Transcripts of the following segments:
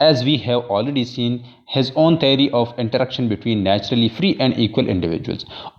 as we have already seen, his own theory of interaction between naturally free and equal individuals।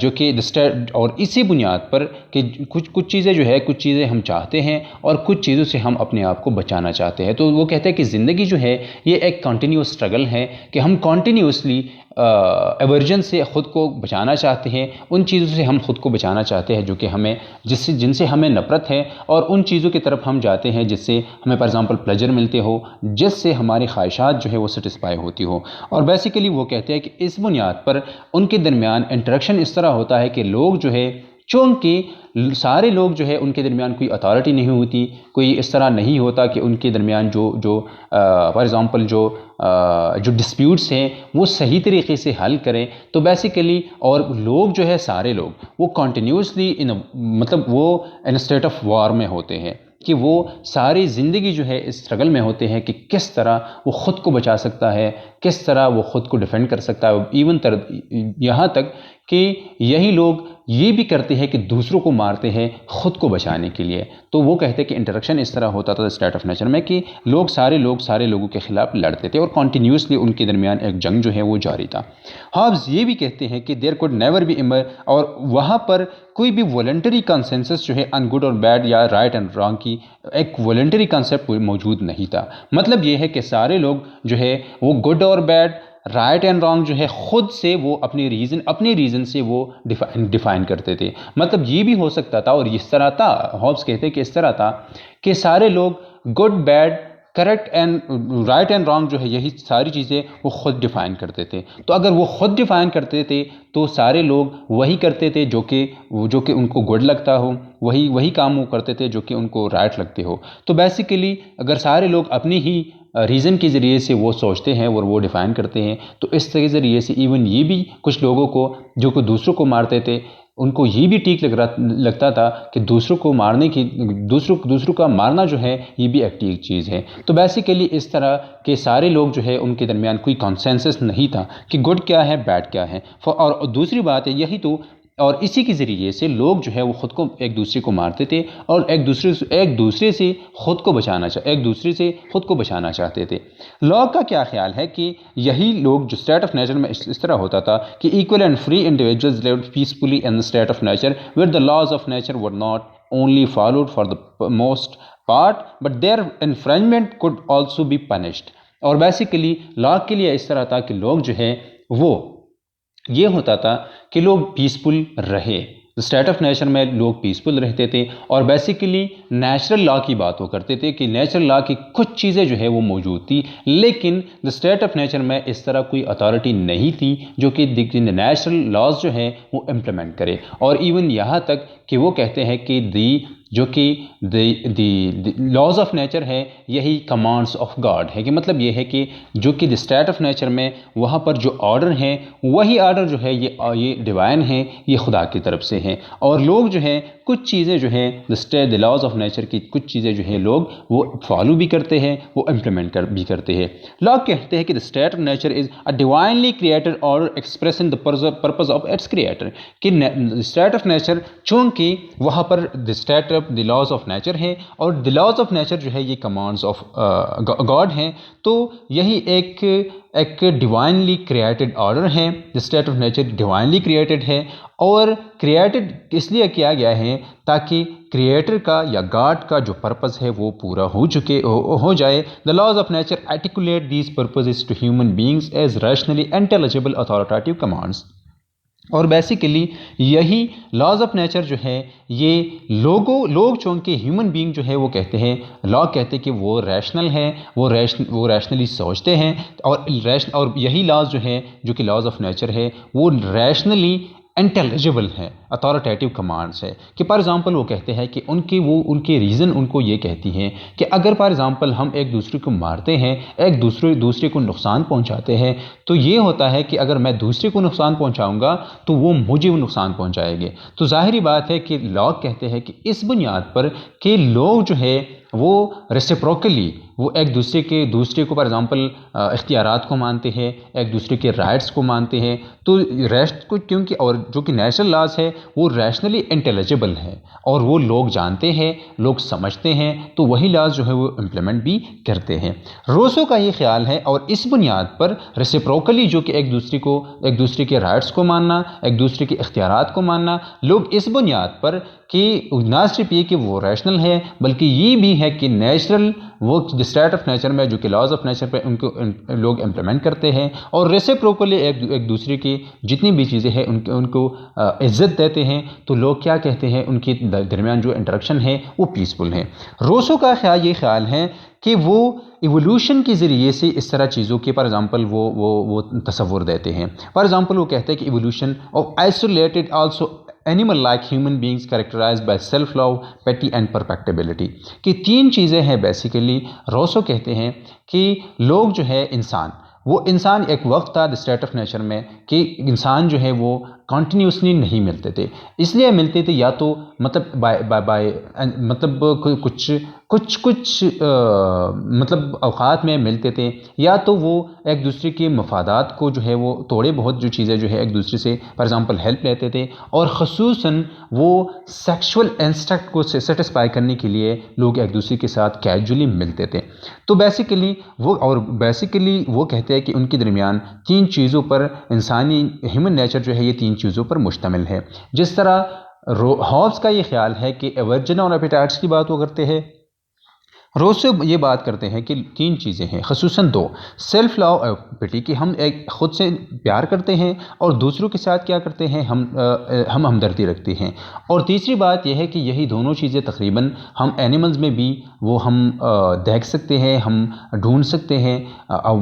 جو کہ اور اسی بنیاد پر کہ کچھ چیزیں جو ہے کچھ چیزیں ہم چاہتے ہیں اور کچھ چیزوں سے ہم اپنے آپ کو بچانا چاہتے ہیں. تو وہ کہتے ہیں کہ زندگی جو ہے یہ ایک کنٹینیوس اسٹرگل ہے کہ ہم کنٹینیوسلی ایورجن سے خود کو بچانا چاہتے ہیں, ان چیزوں سے ہم خود کو بچانا چاہتے ہیں جو کہ ہمیں جن سے ہمیں نفرت ہے, اور ان چیزوں کی طرف ہم جاتے ہیں جس سے ہمیں فار ایگزامپل پلیجر ملتے ہو, جس سے ہماری خواہشات جو ہے وہ سیٹسفائی ہوتی ہو. اور بیسیکلی وہ کہتے ہیں کہ اس بنیاد پر ان کے درمیان انٹریکشن اس طرح ہوتا ہے کہ لوگ جو ہے چونکہ سارے لوگ جو ہے ان کے درمیان کوئی اتھارٹی نہیں ہوتی, کوئی اس طرح نہیں ہوتا کہ ان کے درمیان جو فار ایگزامپل جو ڈسپیوٹس ہیں وہ صحیح طریقے سے حل کریں. تو بیسیکلی اور لوگ جو ہے سارے لوگ وہ کنٹینیوسلی مطلب وہ ان اسٹیٹ آف وار میں ہوتے ہیں کہ وہ ساری زندگی جو ہے اس اسٹرگل میں ہوتے ہیں کہ کس طرح وہ خود کو بچا سکتا ہے, کس طرح وہ خود کو ڈیفینڈ کر سکتا ہے. ایون یہاں تک کہ یہی لوگ یہ بھی کرتے ہیں کہ دوسروں کو مارتے ہیں خود کو بچانے کے لیے. تو وہ کہتے ہیں کہ انٹریکشن اس طرح ہوتا تھا اسٹیٹ آف نیچر میں کہ سارے لوگوں کے خلاف لڑتے تھے اور کنٹینیوسلی ان کے درمیان ایک جنگ جو ہے وہ جاری تھا. ہابز یہ بھی کہتے ہیں کہ دیر کوڈ نیور بی اور وہاں پر کوئی بھی والنٹری کنسنسس جو ہے ان گڈ اور بیڈ یا رائٹ اینڈ رانگ کی ایک والنٹری کنسیپٹ موجود نہیں تھا. مطلب یہ ہے کہ سارے لوگ جو ہے وہ گڈ اور بیڈ, رائٹ اینڈ رانگ جو ہے خود سے وہ اپنے ریزن سے وہ ڈیفائن کرتے تھے. مطلب یہ بھی ہو سکتا تھا اور اس طرح تھا, ہابز کہتے ہیں کہ اس طرح تھا کہ سارے لوگ good bad correct and right and wrong جو ہے یہی ساری چیزیں وہ خود ڈیفائن کرتے تھے. تو اگر وہ خود ڈیفائن کرتے تھے تو سارے لوگ وہی کرتے تھے جو کہ ان کو گڈ لگتا ہو, وہی کام وہ کرتے تھے جو کہ ان کو رائٹ لگتے ہو. تو بیسیکلی اگر سارے لوگ اپنی ہی ریزن کے ذریعے سے وہ سوچتے ہیں اور وہ ڈیفائن کرتے ہیں, تو اس کے ذریعے سے ایون یہ بھی کچھ لوگوں کو جو کہ دوسروں کو مارتے تھے ان کو یہ بھی ٹھیک لگتا تھا کہ دوسروں کو مارنے کی دوسروں کا مارنا جو ہے یہ بھی ایک ٹھیک چیز ہے. تو بیسیکلی اس طرح کہ سارے لوگ جو ہے ان کے درمیان کوئی کنسنسس نہیں تھا کہ گڈ کیا ہے بیڈ کیا ہے. اور دوسری بات ہے یہی تو, اور اسی کے ذریعے سے لوگ جو ہے وہ خود کو ایک دوسرے کو مارتے تھے اور ایک دوسرے سے خود کو بچانا چاہتے تھے. لاک کا کیا خیال ہے کہ یہی لوگ جو اسٹیٹ آف نیچر میں اس طرح ہوتا تھا کہ equal and free individuals lived peacefully in the state of nature where the laws of nature were not only followed for the most part but their infringement could also be punished. اور basically lock کے لیے اس طرح تھا کہ لوگ جو ہے وہ یہ ہوتا تھا کہ لوگ پیسفل رہے. اسٹیٹ آف نیچر میں لوگ پیسفل رہتے تھے اور بیسیکلی نیچرل لا کی بات وہ کرتے تھے کہ نیچرل لا کی کچھ چیزیں جو ہے وہ موجود تھی, لیکن اسٹیٹ آف نیچر میں اس طرح کوئی اتھارٹی نہیں تھی جو کہ نیچرل لاز جو ہے وہ امپلیمنٹ کرے. اور ایون یہاں تک کہ وہ کہتے ہیں کہ لاز آف نیچر ہے یہی کمانڈس آف گاڈ ہے, کہ مطلب یہ ہے کہ جو کہ اسٹیٹ آف نیچر میں وہاں پر جو آرڈر ہیں وہی آرڈر جو ہے یہ ڈیوائن ہے, یہ خدا کی طرف سے ہے. اور لوگ جو ہیں کچھ چیزیں جو ہیں دی لاز آف نیچر کی کچھ چیزیں جو ہیں لوگ وہ فالو بھی کرتے ہیں, وہ امپلیمنٹ بھی کرتے ہیں. لوگ کہتے ہیں کہ the state of nature is a divinely created order expressing the purpose of its creator, کہ state of nature چونکہ وہاں پر the laws of nature ہے اور the laws of nature جو ہے یہ commands of God ہیں. تو یہی ایک ڈیوائنلی کریٹڈ آرڈر ہے. the state of nature divinely created ہے اور کریٹڈ اس لیے کیا گیا ہے تاکہ کریٹر کا یا گاڈ کا جو پرپز ہے وہ پورا ہو جائے. the laws of nature articulate these purposes to human beings as rationally intelligible authoritative commands. اور بیسیکلی یہی لاز آف نیچر جو ہے یہ لوگ چونکہ ہیومن بینگ جو ہے وہ کہتے ہیں, لاگ کہتے ہیں کہ وہ ریشنل ہے, وہ ریشنلی سوچتے ہیں اور یہی لاز جو ہے جو کہ لاز آف نیچر ہے وہ ریشنلی انٹیلیجبل ہے, اتھارٹیٹیو کمانڈس ہے. کہ فار ایگزامپل وہ کہتے ہیں کہ ان کے ریزن ان کو یہ کہتی ہیں کہ اگر فار ایگزامپل ہم ایک دوسرے کو مارتے ہیں, ایک دوسرے کو نقصان پہنچاتے ہیں, تو یہ ہوتا ہے کہ اگر میں دوسرے کو نقصان پہنچاؤں گا تو وہ مجھے وہ نقصان پہنچائے گے. تو ظاہری بات ہے کہ لاگ کہتے ہیں کہ اس بنیاد پر کہ لوگ جو ہے وہ ریسیپروکلی وہ ایک دوسرے کو فار ایگزامپل اختیارات کو مانتے ہیں، ایک دوسرے کے رائٹس کو مانتے ہیں، تو ریسٹ کو کیونکہ اور جو کہ نیچرل لاز ہے وہ ریشنلی انٹیلیجبل ہے اور وہ لوگ جانتے ہیں، لوگ سمجھتے ہیں، تو وہی لاز جو ہے وہ امپلیمنٹ بھی کرتے ہیں۔ روسو کا یہ خیال ہے اور اس بنیاد پر ریسیپروکلی جو کہ ایک دوسرے کے رائٹس کو ماننا، ایک دوسرے کے اختیارات کو ماننا، لوگ اس بنیاد پر کہ نہ صرف یہ کہ وہ ریشنل ہے بلکہ یہ بھی ہے کہ نیچرل وہ اسٹیٹ آف نیچر میں جو کہ لاز آف نیچر پہ ان کو لوگ امپلیمنٹ کرتے ہیں، اور ریسیپروکلی ایک دوسرے کی جتنی بھی چیزیں ہیں ان کو عزت دیتے ہیں، تو لوگ کیا کہتے ہیں ان کے درمیان جو انٹریکشن ہے وہ پیسفل ہے۔ روسو کا یہ خیال ہے کہ وہ ایوولوشن کے ذریعے سے اس طرح چیزوں کے فار ایگزامپل وہ تصور دیتے ہیں۔ فار ایگزامپل وہ کہتے ہیں کہ evolution of isolated also animal like human beings characterized by self love, pity and perfectibility، کہ تین چیزیں ہیں بیسیکلی۔ روسو کہتے ہیں کہ لوگ جو ہے وہ انسان ایک وقت تھا اسٹیٹ آف نیچر میں کہ انسان جو ہے وہ کنٹینیوسلی نہیں ملتے تھے، اس لیے ملتے تھے یا تو مطلب کچھ اوقات میں ملتے تھے، یا تو وہ ایک دوسرے کے مفادات کو جو ہے وہ تھوڑے بہت جو چیزیں جو ہے ایک دوسرے سے فار ایگزامپل ہیلپ لیتے تھے، اور خصوصاً وہ سیکشول انسٹنکٹ کو سیٹسفائی کرنے کے لیے لوگ ایک دوسرے کے ساتھ کیجولی ملتے تھے۔ تو بیسیکلی وہ کہتے ہیں کہ ان کے درمیان تین چیزوں پر انسانی ہیومن نیچر جو ہے یہ تین چیزوں پر مشتمل ہے۔ جس طرح ہابس کا یہ خیال ہے کہ ایورجن اور ایپیٹائٹس کی بات وہ کرتے ہیں، روسو یہ بات کرتے ہیں کہ تین چیزیں ہیں، خصوصاً دو، سیلف لو اور پٹی، کہ ہم خود سے پیار کرتے ہیں اور دوسروں کے ساتھ کیا کرتے ہیں، ہم ہمدردی رکھتے ہیں، اور تیسری بات یہ ہے کہ یہی دونوں چیزیں تقریباً ہم اینیملز میں بھی وہ ہم دیکھ سکتے ہیں، ہم ڈھونڈ سکتے ہیں،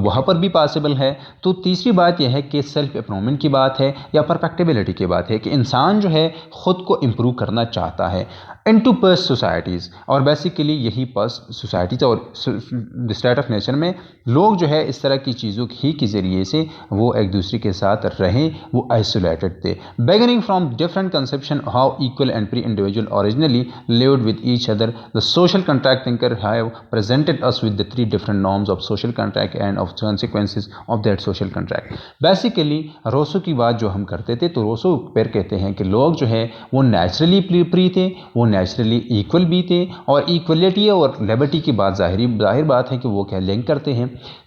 وہاں پر بھی پاسبل ہے۔ تو تیسری بات یہ ہے کہ سیلف امپرومنٹ کی بات ہے یا پرفیکٹیبلٹی کی بات ہے کہ انسان جو ہے خود کو امپروو کرنا چاہتا ہے انٹو پرس سوسائٹیز، اور بیسیکلی یہی پرس سوسائٹیز اور اسٹیٹ آف نیچر میں لوگ جو ہے اس طرح کی چیزوں ہی کے ذریعے سے وہ ایک دوسرے کے ساتھ رہیں، وہ آئسولیٹڈ تھے۔ Beginning from different conception how equal and pre individual originally lived with each other, the social contract thinker have presented us with the three different norms of social contract and of consequences of that social contract. Basically Rousseau کی بات جو ہم کرتے تھے، تو Rousseau پھر کہتے ہیں کہ لوگ جو ہے وہ نیچرلی پری تھے، وہ نیچرلی ایکول بھی تھے، اور ایکولیٹی اور لیبرٹی کی بات ظاہر بات ہے کہ وہ کیا لنک کرتے ہیں۔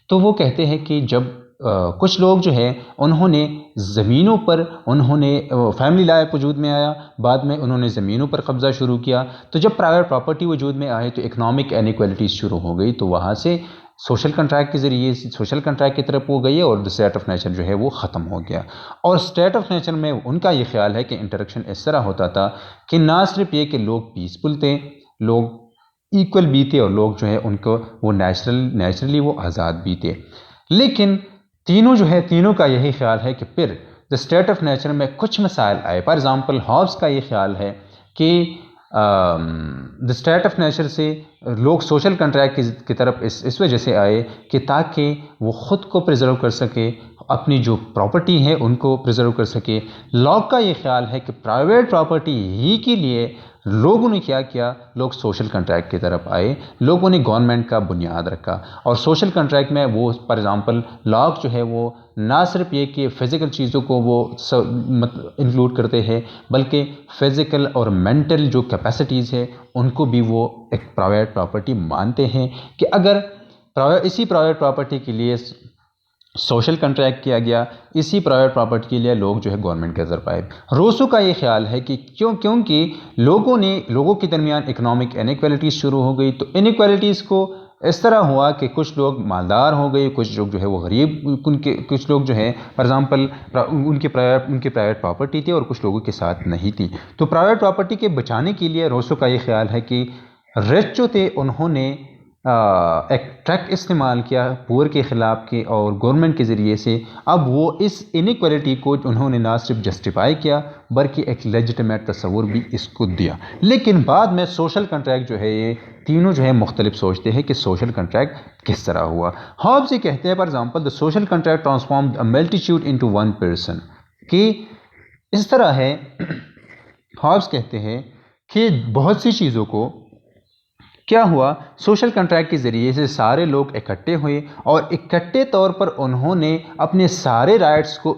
تو وہ کہتے ہیں کہ جب کچھ لوگ جو ہے انہوں نے زمینوں پر فیملی لائف وجود میں آیا، بعد میں انہوں نے زمینوں پر قبضہ شروع کیا، تو جب پرائیویٹ پراپرٹی وجود میں آئے تو اکنامک انیکویلٹیز شروع ہو گئی، تو وہاں سے سوشل کنٹریکٹ کے ذریعے سوشل کنٹریکٹ کی طرف وہ گئی اور اسٹیٹ آف نیچر جو ہے وہ ختم ہو گیا۔ اور اسٹیٹ آف نیچر میں ان کا یہ خیال ہے کہ انٹریکشن اس طرح ہوتا تھا کہ نہ صرف یہ کہ لوگ پیسفل تھے، لوگ ایکول بھی تھے، اور لوگ جو ہے ان کو وہ نیچرلی وہ آزاد بھی تھے، لیکن تینوں کا یہی خیال ہے کہ پھر دا اسٹیٹ آف نیچر میں کچھ مسائل آئے۔ فار ایگزامپل ہابس کا یہ خیال ہے کہ دا اسٹیٹ آف نیچر سے لوگ سوشل کنٹریکٹ کی طرف اس وجہ سے آئے کہ تاکہ وہ خود کو پریزرو کر سکے، اپنی جو پراپرٹی ہے ان کو پریزرو کر سکے۔ لاک کا یہ خیال ہے کہ پرائیویٹ پراپرٹی ہی کے لیے لوگوں نے کیا لوگ سوشل کنٹریکٹ کی طرف آئے، لوگوں نے گورنمنٹ کا بنیاد رکھا، اور سوشل کنٹریکٹ میں وہ فار ایگزامپل لاک جو ہے وہ نہ صرف یہ کہ فزیکل چیزوں کو وہ انکلوڈ کرتے ہیں، بلکہ فزیکل اور مینٹل جو کیپیسٹیز ہے ان کو بھی وہ ایک پرائیویٹ پراپرٹی مانتے ہیں، کہ اگر اسی پرائیویٹ پراپرٹی کے لیے سوشل کنٹریکٹ کیا گیا، اسی پرائیویٹ پراپرٹی کے لیے لوگ جو ہے گورنمنٹ کے ذریعے پائے۔ روسو کا یہ خیال ہے کہ کیونکہ لوگوں کے درمیان اکنامک انیکویلٹیز شروع ہو گئی، تو انیکویلٹیز کو اس طرح ہوا کہ کچھ لوگ مالدار ہو گئے، کچھ لوگ جو ہے وہ غریب، کچھ لوگ جو ہے فار ایگزامپل ان کے پرائیویٹ پراپرٹی تھی اور کچھ لوگوں کے ساتھ نہیں تھی۔ تو پرائیویٹ پراپرٹی کے بچانے کے لیے روسو کا یہ خیال ہے کہ رچ جو تھے انہوں نے ایک ٹریک استعمال کیا پور کے خلاف کے اور گورنمنٹ کے ذریعے سے، اب وہ اس انیکویلٹی کو انہوں نے نہ صرف جسٹیفائی کیا بلکہ ایک لیجٹمیٹ تصور بھی اس کو دیا۔ لیکن بعد میں سوشل کنٹریکٹ جو ہے یہ تینوں جو ہے مختلف سوچتے ہیں کہ سوشل کنٹریکٹ کس طرح ہوا۔ ہابس یہ کہتے ہیں for example the social contract transformed a multitude into one person, کہ اس طرح ہے، ہابس کہتے ہیں کہ بہت سی چیزوں کو کیا ہوا، سوشل کنٹریکٹ کے ذریعے سے سارے لوگ اکٹھے ہوئے اور اکٹھے طور پر انہوں نے اپنے سارے رائٹس کو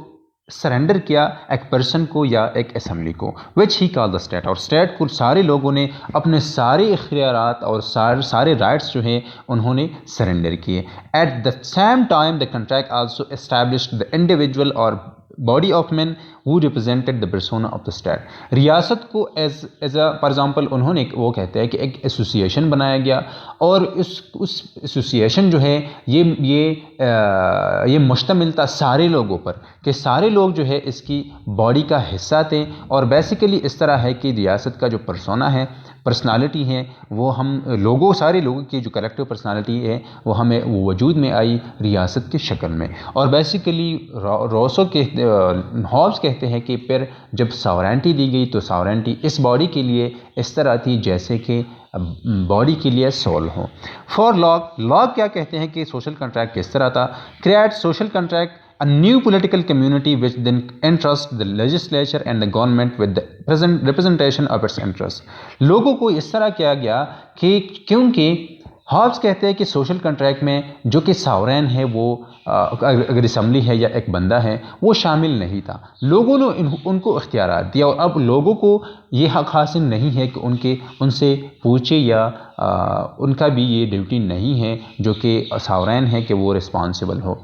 سرنڈر کیا ایک پرسن کو یا ایک اسمبلی کو، وچ ہی کال دا اسٹیٹ، اور اسٹیٹ کو سارے لوگوں نے اپنے سارے اختیارات اور سارے رائٹس جو ہیں انہوں نے سرنڈر کیے۔ At the same time the contract also established the individual اور body of men who represented the persona of the state۔ ریاست کو ایز اے فار ایگزامپل انہوں نے وہ کہتے ہیں کہ ایک ایسوسیشن بنایا گیا، اور اس ایسوسیشن جو ہے یہ مشتمل تھا سارے لوگوں پر، کہ سارے لوگ جو ہے اس کی باڈی کا حصہ تھے، اور بیسیکلی اس طرح ہے کہ ریاست کا جو پرسونا ہے، پرسنالٹی ہے، وہ ہم سارے لوگوں کی جو کلیکٹیو پرسنالٹی ہے وہ ہمیں وجود میں آئی ریاست کی شکل میں۔ اور بیسیکلی ہابس کہتے ہیں کہ پھر جب ساورینٹی دی گئی تو ساورینٹی اس باڈی کے لیے اس طرح تھی جیسے کہ باڈی کے لیے سول ہو۔ فار لاک کیا کہتے ہیں کہ سوشل کنٹریکٹ کس طرح تھا، create social contract a new political community which then entrusts the legislature and the government with the present representation of its interests۔ لوگوں کو اس طرح کیا گیا کہ کیونکہ ہابس کہتے ہیں کہ سوشل کنٹریکٹ میں جو کہ ساورین ہے، وہ اگر اسمبلی ہے یا ایک بندہ ہے، وہ شامل نہیں تھا، لوگوں نے ان کو اختیارات دیا، اور اب لوگوں کو یہ حق حاصل نہیں ہے کہ ان سے پوچھے، یا ان کا بھی یہ ڈیوٹی نہیں ہے جو کہ ساورین ہے کہ وہ رسپانسبل ہو۔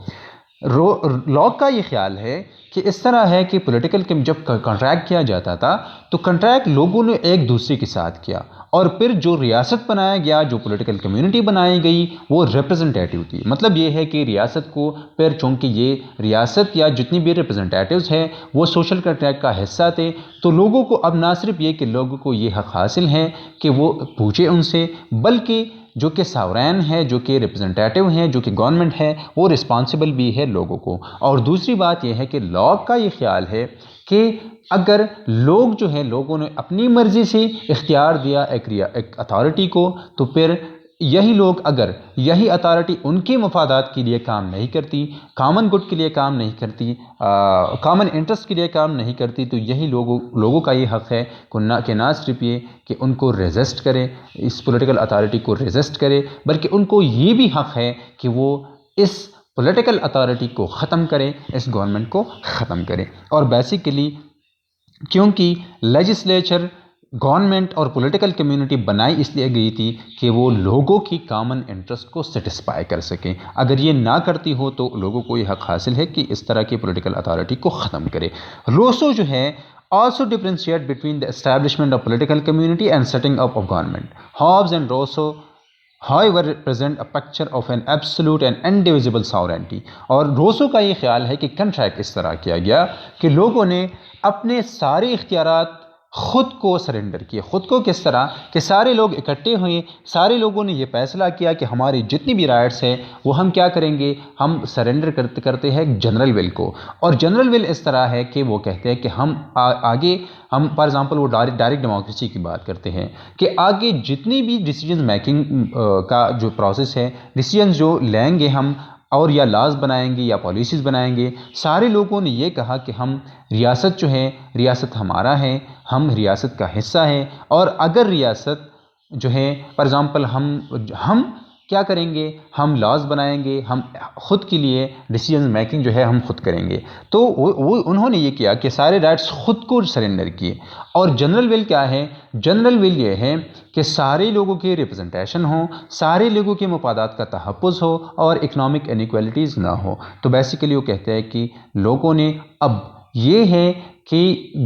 لاک کا یہ خیال ہے کہ اس طرح ہے کہ پولیٹیکل جب کنٹریکٹ کیا جاتا تھا تو کنٹریکٹ لوگوں نے ایک دوسرے کے ساتھ کیا، اور پھر جو ریاست بنایا گیا، جو پولیٹیکل کمیونٹی بنائی گئی، وہ ریپرزنٹیٹیو تھی۔ مطلب یہ ہے کہ ریاست کو پھر چونکہ یہ ریاست یا جتنی بھی ریپرزنٹیٹیوز ہیں وہ سوشل کنٹریکٹ کا حصہ تھے، تو لوگوں کو اب نہ صرف یہ کہ لوگوں کو یہ حق حاصل ہے کہ وہ پوچھے ان سے، بلکہ جو کہ ساورین ہے، جو کہ ریپرزنٹیٹیو ہیں، جو کہ گورنمنٹ ہے، وہ رسپانسبل بھی ہے لوگوں کو۔ اور دوسری بات یہ ہے کہ لاک کا یہ خیال ہے کہ اگر لوگ جو ہے لوگوں نے اپنی مرضی سے اختیار دیا ایک اتھارٹی کو، تو پھر یہی لوگ اگر یہی اتھارٹی ان کے مفادات کے لیے کام نہیں کرتی، کامن گڈ کے لیے کام نہیں کرتی، کامن انٹرسٹ کے لیے کام نہیں کرتی، تو یہی لوگوں کا یہ حق ہے کہ نہ صرف یہ کہ ان کو ریزسٹ کرے، اس پولیٹیکل اتھارٹی کو ریزسٹ کرے، بلکہ ان کو یہ بھی حق ہے کہ وہ اس پولیٹیکل اتھارٹی کو ختم کرے، اس گورنمنٹ کو ختم کرے۔ اور بیسیکلی کیونکہ لیجسلیچر، گورنمنٹ اور پولیٹیکل کمیونٹی بنائی اس لیے گئی تھی کہ وہ لوگوں کی کامن انٹرسٹ کو سیٹسفائی کر سکیں، اگر یہ نہ کرتی ہو تو لوگوں کو یہ حق حاصل ہے کہ اس طرح کی پولیٹیکل اتھارٹی کو ختم کرے۔ روسو جو ہے also differentiate between the establishment of political community and setting up of government۔ Hobbes and Rousseau however present a picture of an absolute and indivisible sovereignty۔ اور روسو کا یہ خیال ہے کہ کنٹریکٹ اس طرح کیا گیا کہ لوگوں نے اپنے سارے اختیارات خود کو سرنڈر کیے۔ خود کو کس طرح کہ سارے لوگ اکٹھے ہوئے، سارے لوگوں نے یہ فیصلہ کیا کہ ہماری جتنی بھی رائٹس ہیں وہ ہم کیا کریں گے، ہم سرنڈر کرتے ہیں جنرل ول کو۔ اور جنرل ول اس طرح ہے کہ وہ کہتے ہیں کہ ہم آگے فار ایگزامپل وہ ڈائریکٹ ڈیموکریسی کی بات کرتے ہیں کہ آگے جتنی بھی ڈیسیجنز میکنگ کا جو پروسیس ہے، ڈیسیجنز جو لیں گے ہم، اور یا لاز بنائیں گے یا پالیسیز بنائیں گے، سارے لوگوں نے یہ کہا کہ ہم ریاست جو ہے، ریاست ہمارا ہے، ہم ریاست کا حصہ ہیں، اور اگر ریاست جو ہے فار ایگزامپل ہم کیا کریں گے، ہم لاز بنائیں گے، ہم خود کے لیے ڈیسیجن میکنگ جو ہے ہم خود کریں گے، تو انہوں نے یہ کیا کہ سارے رائٹس خود کو سرنڈر کیے۔ اور جنرل ول کیا ہے، جنرل ول یہ ہے کہ سارے لوگوں کی ریپرزنٹیشن ہو، سارے لوگوں کے مفادات کا تحفظ ہو، اور اکنامک انیکویلٹیز نہ ہو۔ تو بیسیکلی وہ کہتے ہیں کہ لوگوں نے اب یہ ہے کہ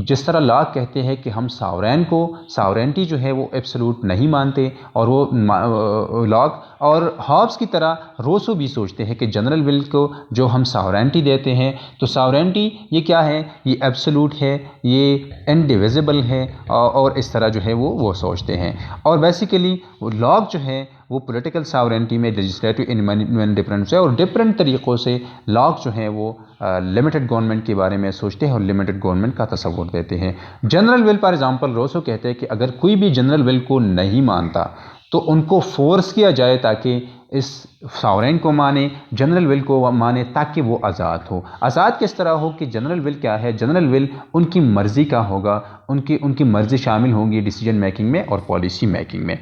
جس طرح لاک کہتے ہیں کہ ہم ساورینٹی جو ہے وہ ایبسولوٹ نہیں مانتے، اور وہ لاک اور ہابس کی طرح روسو بھی سوچتے ہیں کہ جنرل ول کو جو ہم ساورینٹی دیتے ہیں، تو ساورینٹی یہ کیا ہے، یہ ایبسولوٹ ہے، یہ انڈیویزیبل ہے، اور اس طرح جو ہے وہ سوچتے ہیں۔ اور بیسیکلی لاک جو ہے وہ پولیٹیکل ساورینٹی میں لیجسلیٹو انڈیپینڈنس ہے، اور ڈفرینٹ طریقوں سے لاک جو ہے وہ لمیٹڈ گورنمنٹ کے بارے میں سوچتے ہیں اور لمیٹڈ گورنمنٹ کا تصور دیتے ہیں۔ General will for example Rousseau کہتے ہیں کہ اگر کوئی بھی جنرل ول کو نہیں مانتا تو ان کو فورس کیا جائے تاکہ اس ساورین کو مانے، جنرل ول کو مانے، تاکہ وہ آزاد ہو۔ آزاد کس طرح ہو کہ جنرل ول کیا ہے، جنرل ول ان کی مرضی کا ہوگا، ان کی مرضی شامل ہوگی ڈیسیجن میکنگ میں اور پالیسی میکنگ میں۔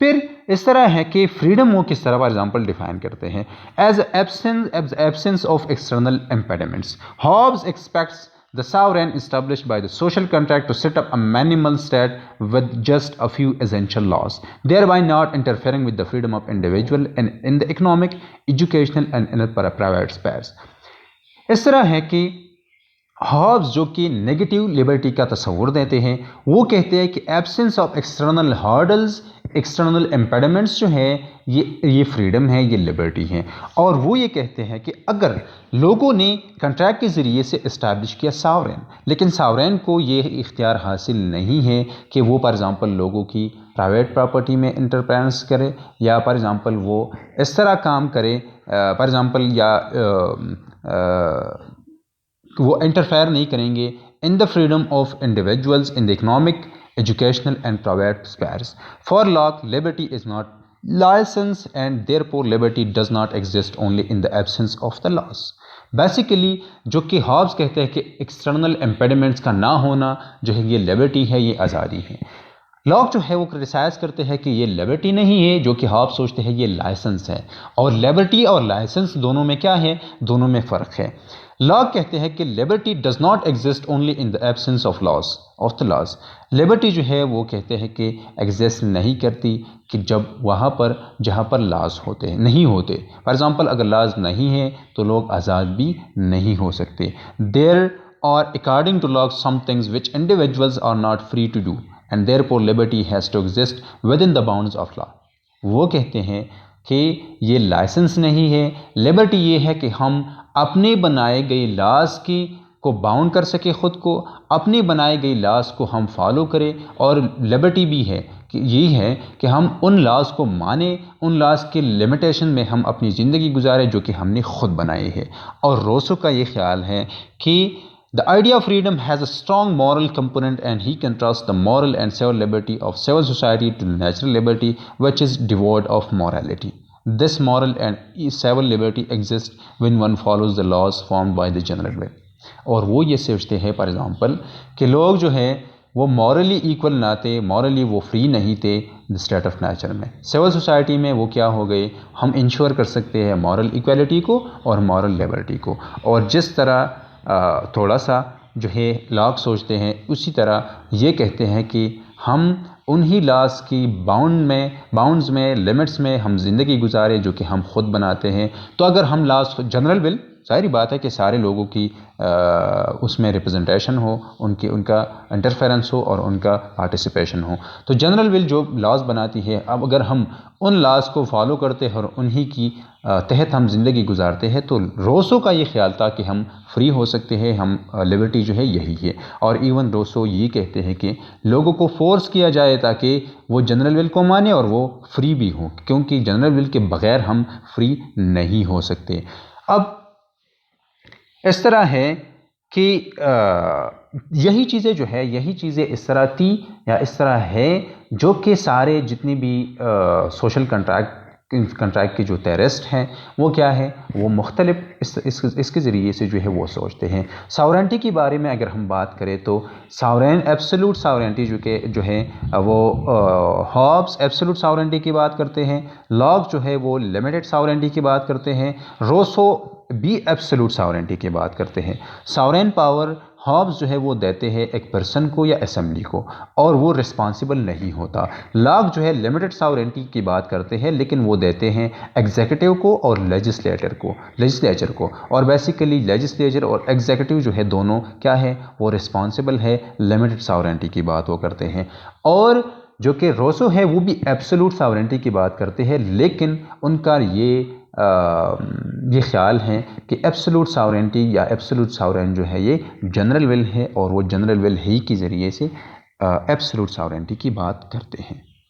پھر اس طرح ہے کہ فریڈم وہ کس طرح فار ایگزامپل ڈیفائن کرتے ہیں as absence of external impediments. Hobbes expects the sovereign established by the social contract to set up a minimal state with just a few essential laws, thereby not interfering with the freedom of individual in the economic, educational and in the private spheres. اس طرح ہے کہ Hobbes جو کہ negative Liberty کا تصور دیتے ہیں وہ کہتے ہیں کہ ایبسنس آف ایکسٹرنل ہارڈلز، ایکسٹرنل امپیڈمنٹس جو ہیں یہ فریڈم ہے، یہ لبرٹی ہے. اور وہ یہ کہتے ہیں کہ اگر لوگوں نے کنٹریکٹ کے ذریعے سے اسٹیبلش کیا ساورین، لیکن ساورین کو یہ اختیار حاصل نہیں ہے کہ وہ فار ایگزامپل لوگوں کی پرائیویٹ پراپرٹی میں انٹرفیرنس کرے، یا فار ایگزامپل وہ اس طرح کام کرے فار ایگزامپل یا وہ انٹرفیئر نہیں کریں گے in the freedom of individuals in the economic, educational and private spheres. For Locke liberty is not licence and therefore liberty does not exist only in the absence of the laws. Basically جو کہ Hobbes کہتے ہیں کہ external امپیڈمنٹس کا نہ ہونا جو ہے یہ لبرٹی ہے، یہ آزادی ہے. لاک جو ہے وہ کرٹیسائز کرتے ہیں کہ یہ لبرٹی نہیں ہے، جو کہ ہابز سوچتے ہیں یہ لائسنس ہے. اور لبرٹی اور لائسنس دونوں میں کیا ہے؟ دونوں میں فرق ہے. لاک کہتے ہیں کہ liberty does not exist only in the absence of the laws. Liberty جو ہے وہ کہتے ہیں کہ ایگزسٹ نہیں کرتی کہ جب وہاں پر جہاں پر لاز ہوتے ہیں نہیں ہوتے. فار ایگزامپل اگر لاز نہیں ہے تو لوگ آزاد بھی نہیں ہو سکتے. There are according to Locke some things which individuals are not free to do and therefore liberty has to exist within the bounds of law. وہ کہتے ہیں کہ یہ لائسنس نہیں ہے، لبرٹی یہ ہے کہ ہم اپنے بنائے گئے لاز کو باؤنڈ کر سکے، خود کو اپنے بنائے گئے لاز کو ہم فالو کریں. اور لبرٹی بھی ہے کہ یہ ہے کہ ہم ان لاز کو مانیں، ان لاز کے لمیٹیشن میں ہم اپنی زندگی گزاریں جو کہ ہم نے خود بنائی ہے. اور روسو کا یہ خیال ہے کہ the idea of freedom has a strong moral component and he contrasts the moral and civil liberty of civil society to natural liberty which is devoid of morality. This moral and civil liberty exists when one follows the laws formed by the general will. اور وہ یہ سوچتے ہیں for example کہ لوگ جو ہیں وہ مورلی ایکول نہ تھے، مورلی وہ فری نہیں تھے اسٹیٹ آف نیچر میں. سول سوسائٹی میں وہ کیا ہو گئے، ہم انشور کر سکتے ہیں مورل ایکویلٹی کو اور مورل لبرٹی کو. اور جس طرح تھوڑا سا جو ہے لاک سوچتے ہیں اسی طرح یہ کہتے ہیں کہ ہم انہی لاز کی باؤنڈز میں لمٹس میں ہم زندگی گزارے جو کہ ہم خود بناتے ہیں. تو اگر ہم لاز جنرل ول، ظاہری بات ہے کہ سارے لوگوں کی اس میں ریپرزنٹیشن ہو، ان کا انٹرفیرنس ہو اور ان کا پارٹیسپیشن ہو. تو جنرل ول جو لاز بناتی ہے، اب اگر ہم ان لاز کو فالو کرتے ہیں اور انہی کی تحت ہم زندگی گزارتے ہیں تو روسو کا یہ خیال تھا کہ ہم فری ہو سکتے ہیں، ہم لبرٹی جو ہے یہی ہے. اور ایون روسو یہ کہتے ہیں کہ لوگوں کو فورس کیا جائے تاکہ وہ جنرل ول کو مانے اور وہ فری بھی ہوں، کیونکہ جنرل ول کے بغیر ہم فری نہیں ہو سکتے. اب اس طرح ہے کہ یہی چیزیں جو ہے یہی چیزیں اس طرح تھی یا اس طرح ہے جو کہ سارے جتنی بھی سوشل کنٹریکٹ کے جو تھیرسٹ ہیں وہ کیا ہے، وہ مختلف اس کے ذریعے سے جو ہے وہ سوچتے ہیں. ساورینٹی کے بارے میں اگر ہم بات کریں تو ایبسولوٹ ساورینٹی جو ہے وہ ہابز ایبسولوٹ ساورینٹی کی بات کرتے ہیں، لاک جو ہے وہ لمیٹڈ ساورینٹی کی بات کرتے ہیں، روسو بھی ایبسولوٹ ساورینٹی کی بات کرتے ہیں. ساورین پاور ہابز جو ہے وہ دیتے ہیں ایک پرسن کو یا اسمبلی کو اور وہ رسپانسیبل نہیں ہوتا. لاک جو ہے لمیٹڈ ساورینٹی کی بات کرتے ہیں لیکن وہ دیتے ہیں ایگزیکٹو کو اور لیجسلیچر کو. اور بیسیکلی لیجسلیچر اور ایگزیکٹو جو ہے دونوں کیا ہے، وہ رسپانسیبل ہے، لمیٹڈ ساورینٹی کی بات وہ کرتے ہیں. اور جو کہ روسو ہے وہ بھی ایبسولوٹ ساورینٹی کی بات کرتے ہیں لیکن ان کا یہ خیال ہے کہ ایبسولوٹ ساورینٹی یا ایبسولوٹ ساورین جو ہے یہ جنرل ول ہے اور وہ جنرل ول ہی کے ذریعے سے ایبسولوٹ ساورینٹی کی بات کرتے ہیں.